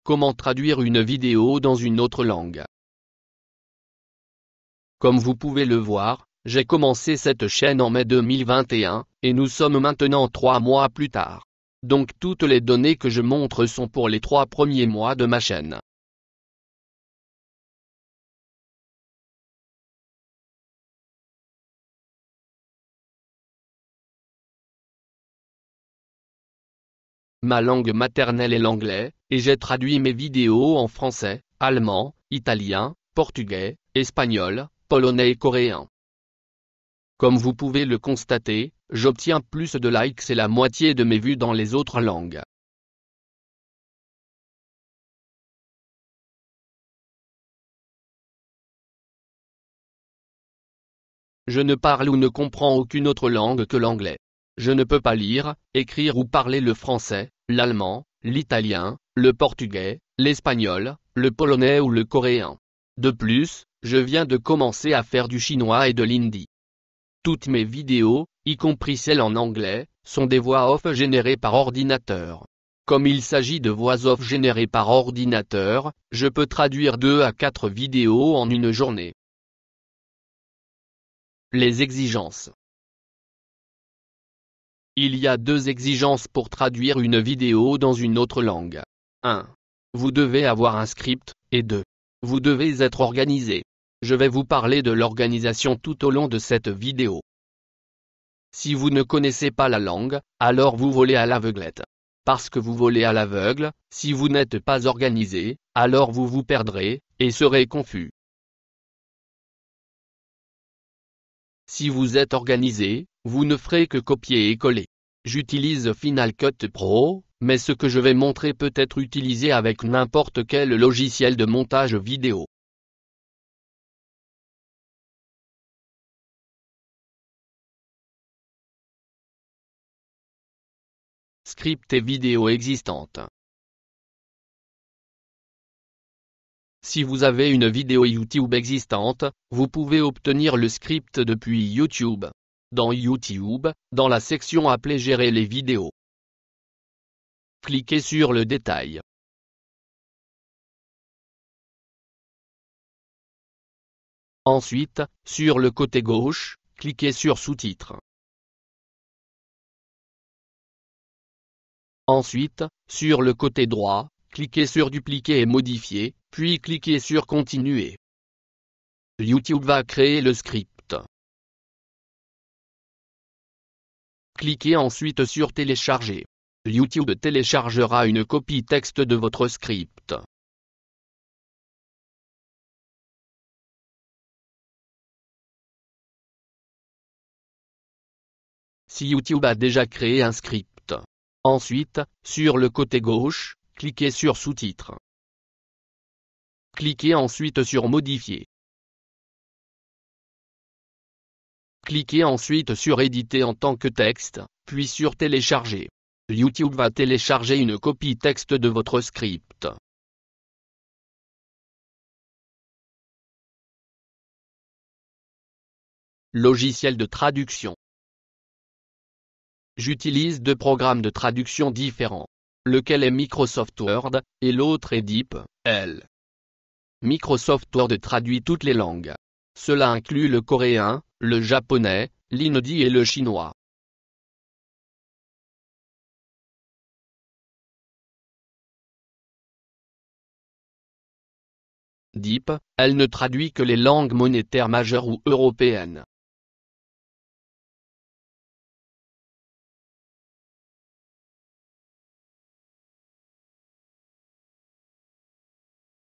Comment traduire une vidéo dans une autre langue? Comme vous pouvez le voir, j'ai commencé cette chaîne en mai 2021, et nous sommes maintenant 3 mois plus tard. Donc toutes les données que je montre sont pour les 3 premiers mois de ma chaîne. Ma langue maternelle est l'anglais, et j'ai traduit mes vidéos en français, allemand, italien, portugais, espagnol, polonais et coréen. Comme vous pouvez le constater, j'obtiens plus de likes et la moitié de mes vues dans les autres langues. Je ne parle ou ne comprends aucune autre langue que l'anglais. Je ne peux pas lire, écrire ou parler le français, l'allemand, l'italien, le portugais, l'espagnol, le polonais ou le coréen. De plus, je viens de commencer à faire du chinois et de l'hindi. Toutes mes vidéos, y compris celles en anglais, sont des voix off générées par ordinateur. Comme il s'agit de voix off générées par ordinateur, je peux traduire 2 à 4 vidéos en une journée. Les exigences. Il y a 2 exigences pour traduire une vidéo dans une autre langue. 1. Vous devez avoir un script, et 2. Vous devez être organisé. Je vais vous parler de l'organisation tout au long de cette vidéo. Si vous ne connaissez pas la langue, alors vous volez à l'aveuglette. Parce que vous volez à l'aveugle, si vous n'êtes pas organisé, alors vous vous perdrez, et serez confus. Si vous êtes organisé, vous ne ferez que copier et coller. J'utilise Final Cut Pro, mais ce que je vais montrer peut être utilisé avec n'importe quel logiciel de montage vidéo. Script et vidéos existantes. Si vous avez une vidéo YouTube existante, vous pouvez obtenir le script depuis YouTube. Dans YouTube, dans la section appelée Gérer les vidéos, cliquez sur le détail. Ensuite, sur le côté gauche, cliquez sur Sous-titres. Ensuite, sur le côté droit, cliquez sur Dupliquer et modifier, puis cliquez sur Continuer. YouTube va créer le script. Cliquez ensuite sur Télécharger. YouTube téléchargera une copie texte de votre script. Si YouTube a déjà créé un script. Ensuite, sur le côté gauche, cliquez sur Sous-titres. Cliquez ensuite sur Modifier. Cliquez ensuite sur Éditer en tant que texte, puis sur Télécharger. YouTube va télécharger une copie texte de votre script. Logiciel de traduction. J'utilise 2 programmes de traduction différents. Lequel est Microsoft Word, et l'autre est DeepL. Microsoft Word traduit toutes les langues. Cela inclut le coréen, le japonais, l'hindi et le chinois. DeepL ne traduit que les langues monétaires majeures ou européennes.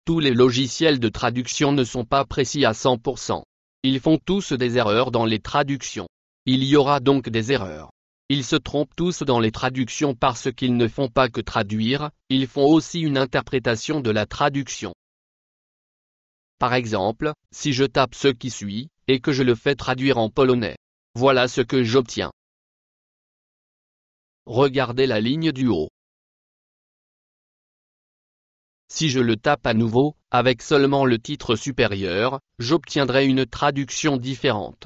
Tous les logiciels de traduction ne sont pas précis à 100%. Ils font tous des erreurs dans les traductions. Il y aura donc des erreurs. Ils se trompent tous dans les traductions parce qu'ils ne font pas que traduire, ils font aussi une interprétation de la traduction. Par exemple, si je tape ce qui suit, et que je le fais traduire en polonais, voilà ce que j'obtiens. Regardez la ligne du haut. Si je le tape à nouveau, avec seulement le titre supérieur, j'obtiendrai une traduction différente.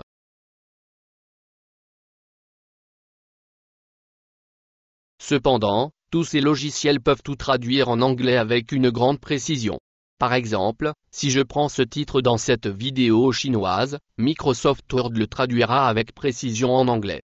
Cependant, Tous ces logiciels peuvent tout traduire en anglais avec une grande précision. Par exemple, si je prends ce titre dans cette vidéo chinoise, Microsoft Word le traduira avec précision en anglais.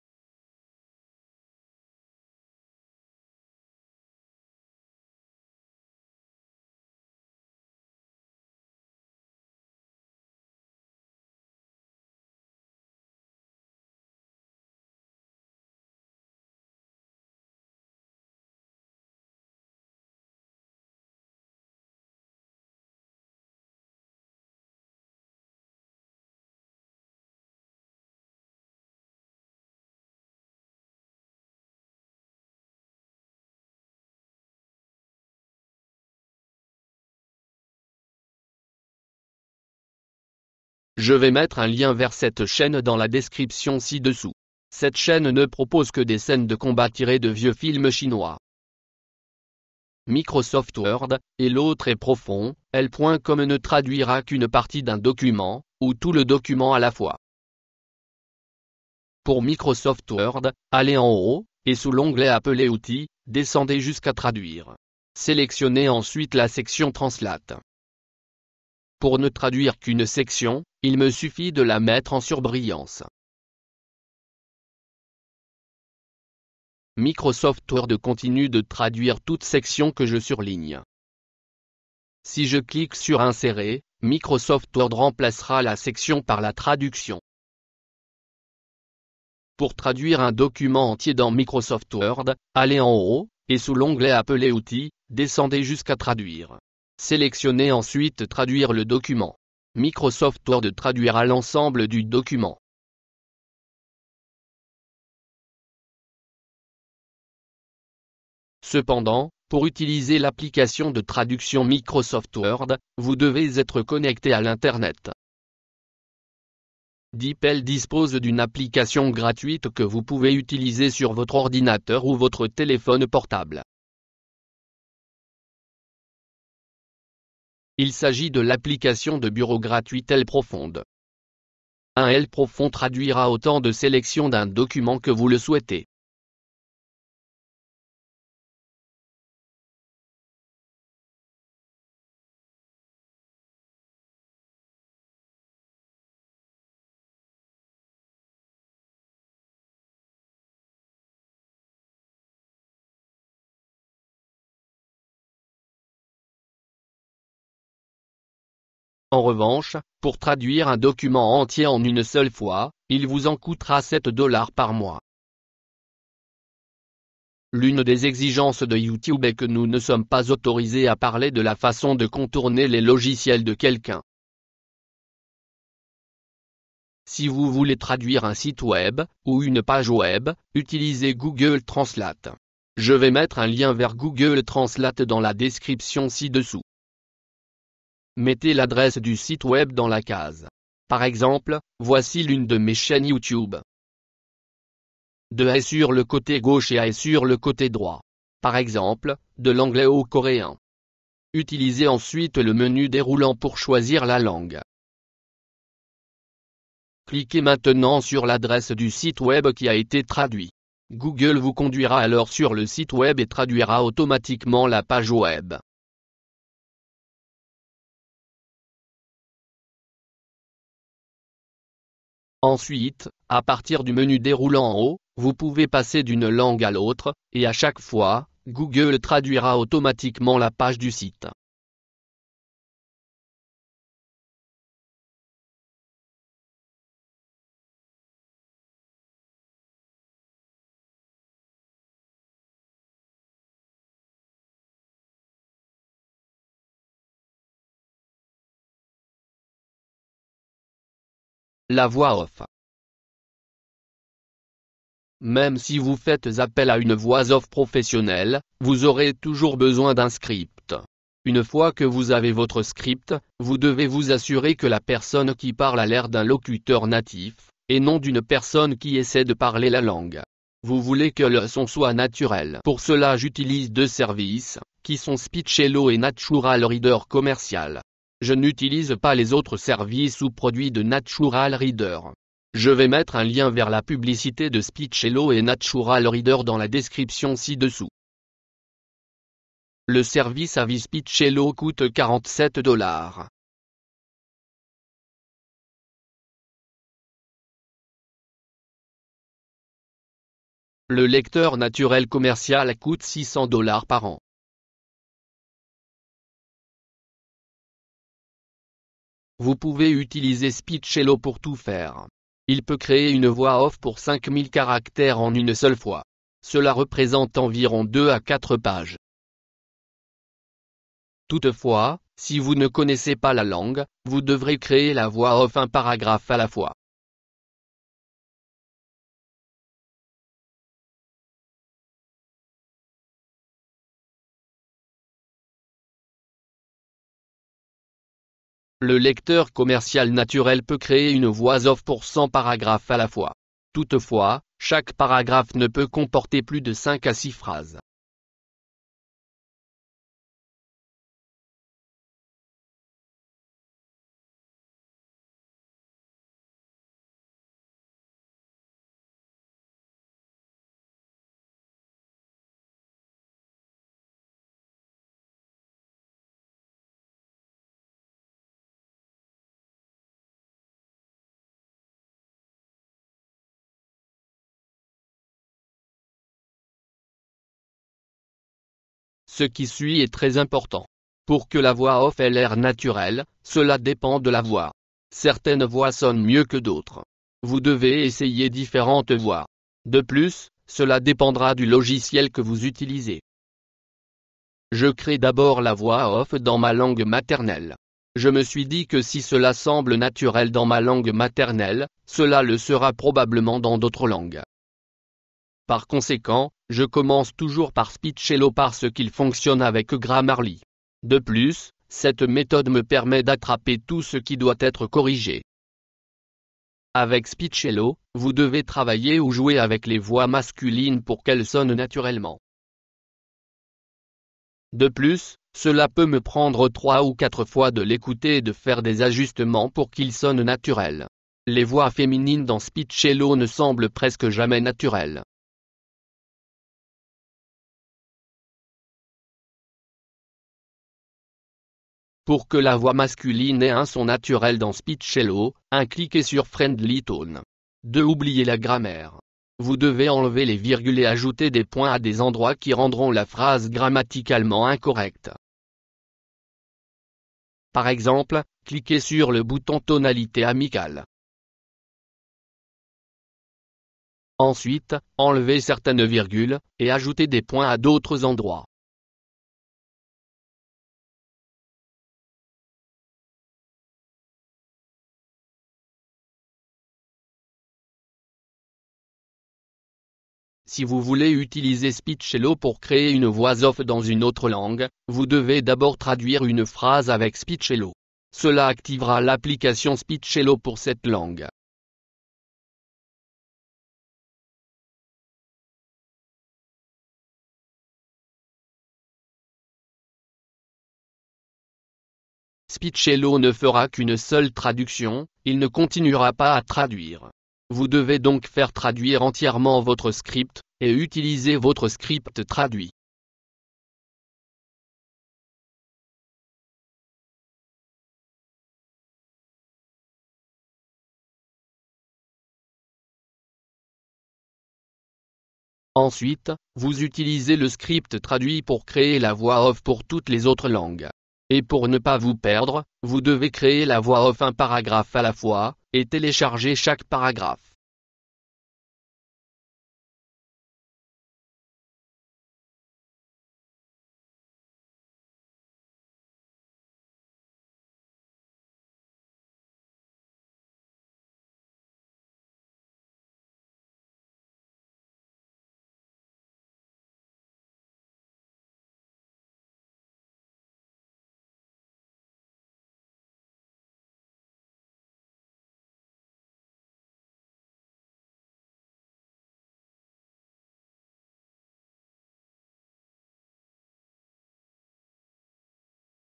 Je vais mettre un lien vers cette chaîne dans la description ci-dessous. Cette chaîne ne propose que des scènes de combat tirées de vieux films chinois. Microsoft Word, et l'autre est profond, L.com ne traduira qu'une partie d'un document, ou tout le document à la fois. Pour Microsoft Word, allez en haut, et sous l'onglet appelé Outils, descendez jusqu'à Traduire. Sélectionnez ensuite la section Translate. Pour ne traduire qu'une section, il me suffit de la mettre en surbrillance. Microsoft Word continue de traduire toute section que je surligne. Si je clique sur Insérer, Microsoft Word remplacera la section par la traduction. Pour traduire un document entier dans Microsoft Word, allez en haut, et sous l'onglet appelé Outils, descendez jusqu'à Traduire. Sélectionnez ensuite Traduire le document. Microsoft Word traduira l'ensemble du document. Cependant, pour utiliser l'application de traduction Microsoft Word, vous devez être connecté à l'Internet. DeepL dispose d'une application gratuite que vous pouvez utiliser sur votre ordinateur ou votre téléphone portable. Il s'agit de l'application de bureau gratuite L-Profonde. Un L-Profond traduira autant de sélections d'un document que vous le souhaitez. En revanche, pour traduire un document entier en une seule fois, il vous en coûtera $7 par mois. L'une des exigences de YouTube est que nous ne sommes pas autorisés à parler de la façon de contourner les logiciels de quelqu'un. Si vous voulez traduire un site web, ou une page web, utilisez Google Translate. Je vais mettre un lien vers Google Translate dans la description ci-dessous. Mettez l'adresse du site web dans la case. Par exemple, voici l'une de mes chaînes YouTube. 2 est sur le côté gauche et A est sur le côté droit. Par exemple, de l'anglais au coréen. Utilisez ensuite le menu déroulant pour choisir la langue. Cliquez maintenant sur l'adresse du site web qui a été traduit. Google vous conduira alors sur le site web et traduira automatiquement la page web. Ensuite, à partir du menu déroulant en haut, vous pouvez passer d'une langue à l'autre, et à chaque fois, Google traduira automatiquement la page du site. La voix off. Même si vous faites appel à une voix off professionnelle, vous aurez toujours besoin d'un script. Une fois que vous avez votre script, vous devez vous assurer que la personne qui parle a l'air d'un locuteur natif, et non d'une personne qui essaie de parler la langue. Vous voulez que le son soit naturel. Pour cela j'utilise 2 services, qui sont Speechelo et Natural Reader Commercial. Je n'utilise pas les autres services ou produits de Natural Reader. Je vais mettre un lien vers la publicité de Speechelo et Natural Reader dans la description ci-dessous. Le service à vie Speechelo coûte 47 $. Le lecteur naturel commercial coûte 600 $ par an. Vous pouvez utiliser Speechelo pour tout faire. Il peut créer une voix off pour 5000 caractères en une seule fois. Cela représente environ 2 à 4 pages. Toutefois, si vous ne connaissez pas la langue, vous devrez créer la voix off un paragraphe à la fois. Le lecteur commercial naturel peut créer une voix off pour 100 paragraphes à la fois. Toutefois, chaque paragraphe ne peut comporter plus de 5 à 6 phrases. Ce qui suit est très important. Pour que la voix off ait l'air naturelle, cela dépend de la voix. Certaines voix sonnent mieux que d'autres. Vous devez essayer différentes voix. De plus, cela dépendra du logiciel que vous utilisez. Je crée d'abord la voix off dans ma langue maternelle. Je me suis dit que si cela semble naturel dans ma langue maternelle, cela le sera probablement dans d'autres langues. Par conséquent, je commence toujours par Speechelo parce qu'il fonctionne avec Grammarly. De plus, cette méthode me permet d'attraper tout ce qui doit être corrigé. Avec Speechelo, vous devez travailler ou jouer avec les voix masculines pour qu'elles sonnent naturellement. De plus, cela peut me prendre 3 ou 4 fois de l'écouter et de faire des ajustements pour qu'il sonne naturel. Les voix féminines dans Speechelo ne semblent presque jamais naturelles. Pour que la voix masculine ait un son naturel dans Speechelo, cliquez sur Friendly Tone. 2. Oubliez la grammaire. Vous devez enlever les virgules et ajouter des points à des endroits qui rendront la phrase grammaticalement incorrecte. Par exemple, cliquez sur le bouton Tonalité amicale. Ensuite, enlevez certaines virgules, et ajoutez des points à d'autres endroits. Si vous voulez utiliser Speechelo pour créer une voix off dans une autre langue, vous devez d'abord traduire une phrase avec Speechelo. Cela activera l'application Speechelo pour cette langue. Speechelo ne fera qu'une seule traduction, il ne continuera pas à traduire. Vous devez donc faire traduire entièrement votre script, et utiliser votre script traduit. Ensuite, vous utilisez le script traduit pour créer la voix off pour toutes les autres langues. Et pour ne pas vous perdre, vous devez créer la voix off un paragraphe à la fois, et télécharger chaque paragraphe.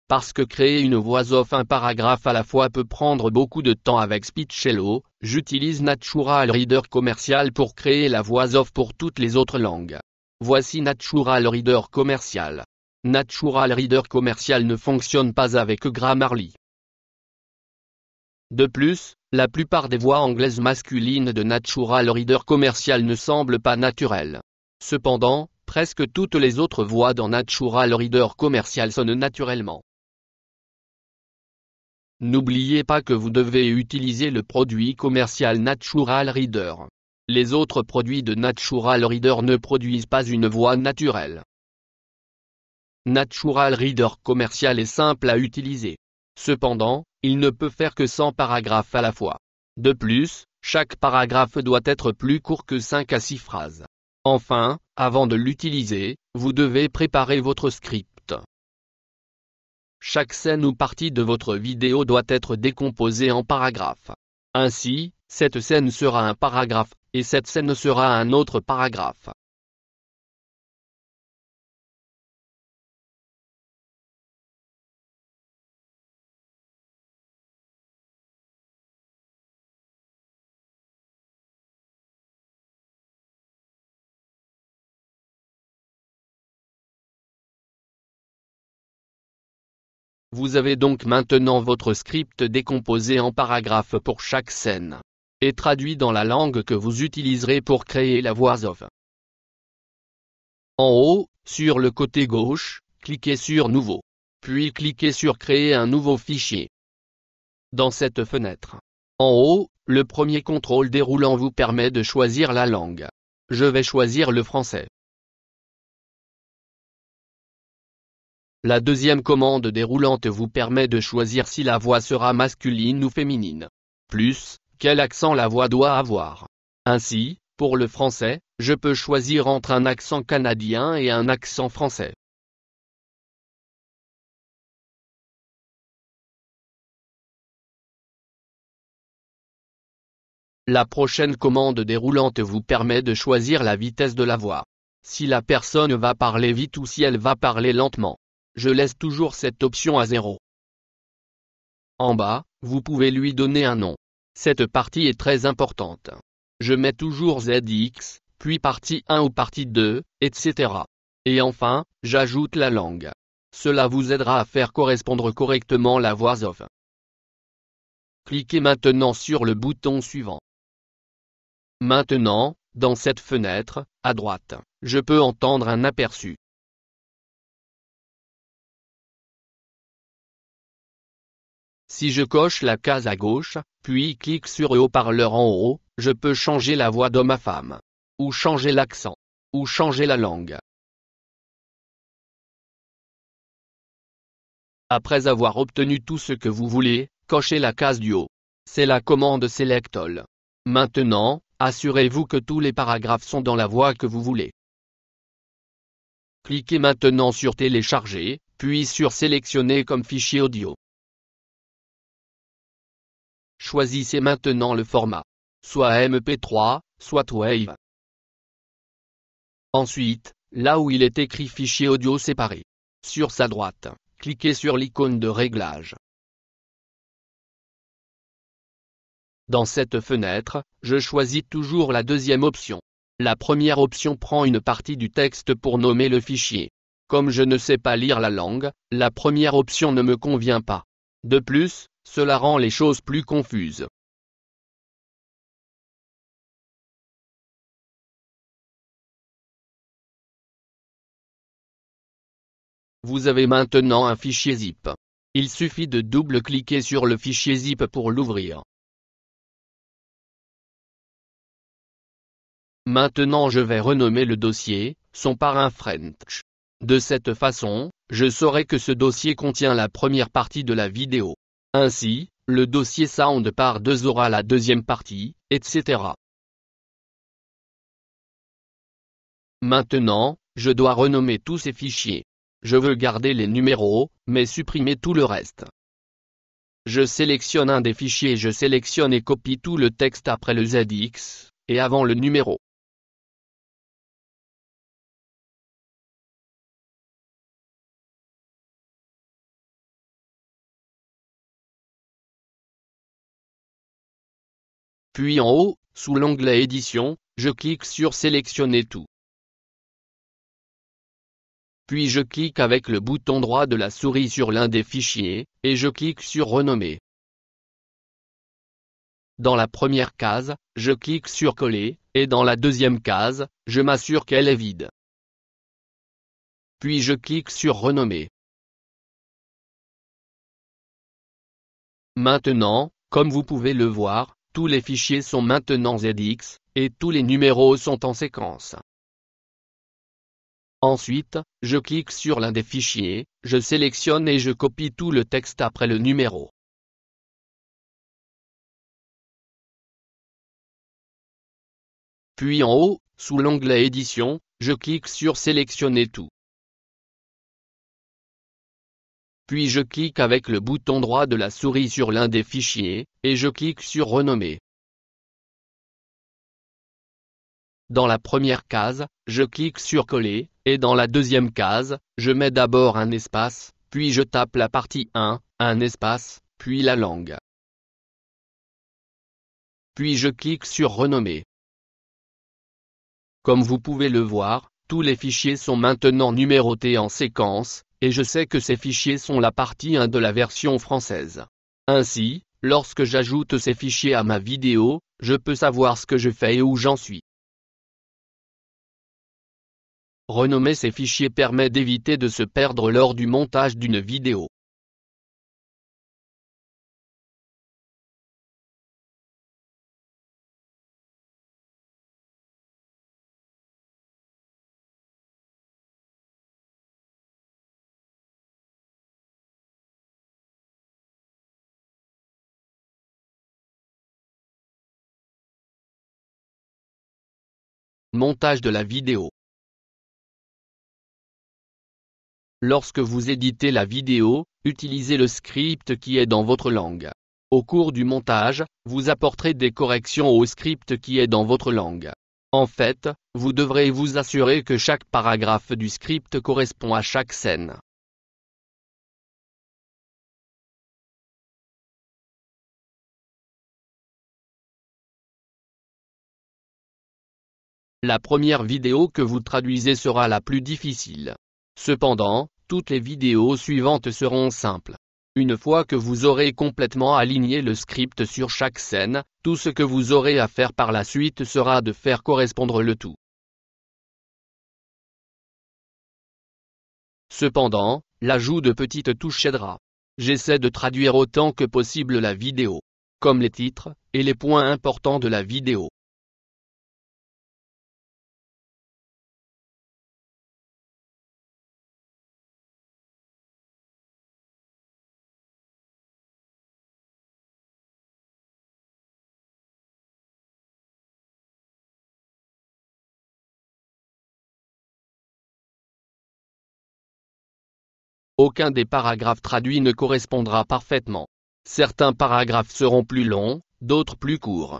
Parce que créer une voix off un paragraphe à la fois peut prendre beaucoup de temps avec Speechelo, j'utilise Natural Reader Commercial pour créer la voix off pour toutes les autres langues. Voici Natural Reader Commercial. Natural Reader Commercial ne fonctionne pas avec Grammarly. De plus, la plupart des voix anglaises masculines de Natural Reader Commercial ne semblent pas naturelles. Cependant, presque toutes les autres voix dans Natural Reader Commercial sonnent naturellement. N'oubliez pas que vous devez utiliser le produit commercial Natural Reader. Les autres produits de Natural Reader ne produisent pas une voix naturelle. Natural Reader Commercial est simple à utiliser. Cependant, il ne peut faire que 100 paragraphes à la fois. De plus, chaque paragraphe doit être plus court que 5 à 6 phrases. Enfin, avant de l'utiliser, vous devez préparer votre script. Chaque scène ou partie de votre vidéo doit être décomposée en paragraphes. Ainsi, cette scène sera un paragraphe, et cette scène sera un autre paragraphe. Vous avez donc maintenant votre script décomposé en paragraphes pour chaque scène, et traduit dans la langue que vous utiliserez pour créer la voix off. En haut, sur le côté gauche, cliquez sur Nouveau. Puis cliquez sur Créer un nouveau fichier. Dans cette fenêtre, en haut, le premier contrôle déroulant vous permet de choisir la langue. Je vais choisir le français. La deuxième commande déroulante vous permet de choisir si la voix sera masculine ou féminine. Plus, quel accent la voix doit avoir. Ainsi, pour le français, je peux choisir entre un accent canadien et un accent français. La prochaine commande déroulante vous permet de choisir la vitesse de la voix. Si la personne va parler vite ou si elle va parler lentement. Je laisse toujours cette option à 0. En bas, vous pouvez lui donner un nom. Cette partie est très importante. Je mets toujours ZX, puis partie 1 ou partie 2, etc. Et enfin, j'ajoute la langue. Cela vous aidera à faire correspondre correctement la voix off. Cliquez maintenant sur le bouton suivant. Maintenant, dans cette fenêtre, à droite, je peux entendre un aperçu. Si je coche la case à gauche, puis clique sur le haut-parleur en haut, je peux changer la voix d'homme à femme. Ou changer l'accent. Ou changer la langue. Après avoir obtenu tout ce que vous voulez, cochez la case du haut. C'est la commande Select All. Maintenant, assurez-vous que tous les paragraphes sont dans la voix que vous voulez. Cliquez maintenant sur Télécharger, puis sur Sélectionner comme fichier audio. Choisissez maintenant le format. Soit MP3, soit WAV. Ensuite, là où il est écrit fichier audio séparé. Sur sa droite, cliquez sur l'icône de réglage. Dans cette fenêtre, je choisis toujours la deuxième option. La première option prend une partie du texte pour nommer le fichier. Comme je ne sais pas lire la langue, la première option ne me convient pas. De plus, cela rend les choses plus confuses. Vous avez maintenant un fichier zip. Il suffit de double-cliquer sur le fichier zip pour l'ouvrir. Maintenant je vais renommer le dossier, son parrain French. De cette façon, je saurai que ce dossier contient la première partie de la vidéo. Ainsi, le dossier Sound par 2 aura la deuxième partie, etc. Maintenant, je dois renommer tous ces fichiers. Je veux garder les numéros, mais supprimer tout le reste. Je sélectionne un des fichiers et je sélectionne et copie tout le texte après le ZX, et avant le numéro. Puis en haut, sous l'onglet Édition, je clique sur Sélectionner tout. Puis je clique avec le bouton droit de la souris sur l'un des fichiers, et je clique sur Renommer. Dans la première case, je clique sur Coller, et dans la deuxième case, je m'assure qu'elle est vide. Puis je clique sur Renommer. Maintenant, comme vous pouvez le voir, tous les fichiers sont maintenant ZX, et tous les numéros sont en séquence. Ensuite, je clique sur l'un des fichiers, je sélectionne et je copie tout le texte après le numéro. Puis en haut, sous l'onglet Édition, je clique sur Sélectionner tout. Puis je clique avec le bouton droit de la souris sur l'un des fichiers, et je clique sur Renommer. Dans la première case, je clique sur Coller, et dans la deuxième case, je mets d'abord un espace, puis je tape la partie 1, un espace, puis la langue. Puis je clique sur Renommer. Comme vous pouvez le voir, tous les fichiers sont maintenant numérotés en séquence, et je sais que ces fichiers sont la partie 1 de la version française. Ainsi, lorsque j'ajoute ces fichiers à ma vidéo, je peux savoir ce que je fais et où j'en suis. Renommer ces fichiers permet d'éviter de se perdre lors du montage d'une vidéo. Montage de la vidéo. Lorsque vous éditez la vidéo, utilisez le script qui est dans votre langue. Au cours du montage, vous apporterez des corrections au script qui est dans votre langue. En fait, vous devrez vous assurer que chaque paragraphe du script correspond à chaque scène. La première vidéo que vous traduisez sera la plus difficile. Cependant, toutes les vidéos suivantes seront simples. Une fois que vous aurez complètement aligné le script sur chaque scène, tout ce que vous aurez à faire par la suite sera de faire correspondre le tout. Cependant, l'ajout de petites touches aidera. J'essaie de traduire autant que possible la vidéo, comme les titres, et les points importants de la vidéo. Aucun des paragraphes traduits ne correspondra parfaitement. Certains paragraphes seront plus longs, d'autres plus courts.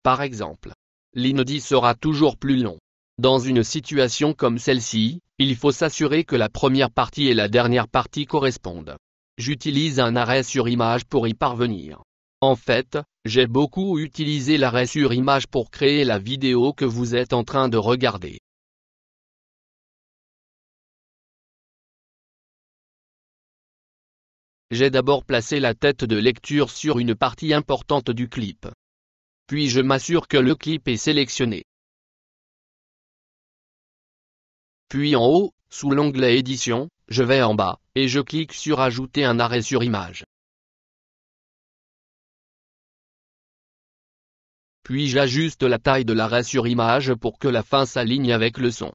Par exemple, l'inaudible sera toujours plus long. Dans une situation comme celle-ci, il faut s'assurer que la première partie et la dernière partie correspondent. J'utilise un arrêt sur image pour y parvenir. En fait, j'ai beaucoup utilisé l'arrêt sur image pour créer la vidéo que vous êtes en train de regarder. J'ai d'abord placé la tête de lecture sur une partie importante du clip. Puis je m'assure que le clip est sélectionné. Puis en haut, sous l'onglet Édition, je vais en bas, et je clique sur Ajouter un arrêt sur image. Puis j'ajuste la taille de l'arrêt sur image pour que la fin s'aligne avec le son.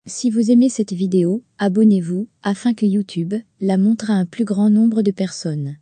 Si vous aimez cette vidéo, abonnez-vous, afin que YouTube la montre à un plus grand nombre de personnes.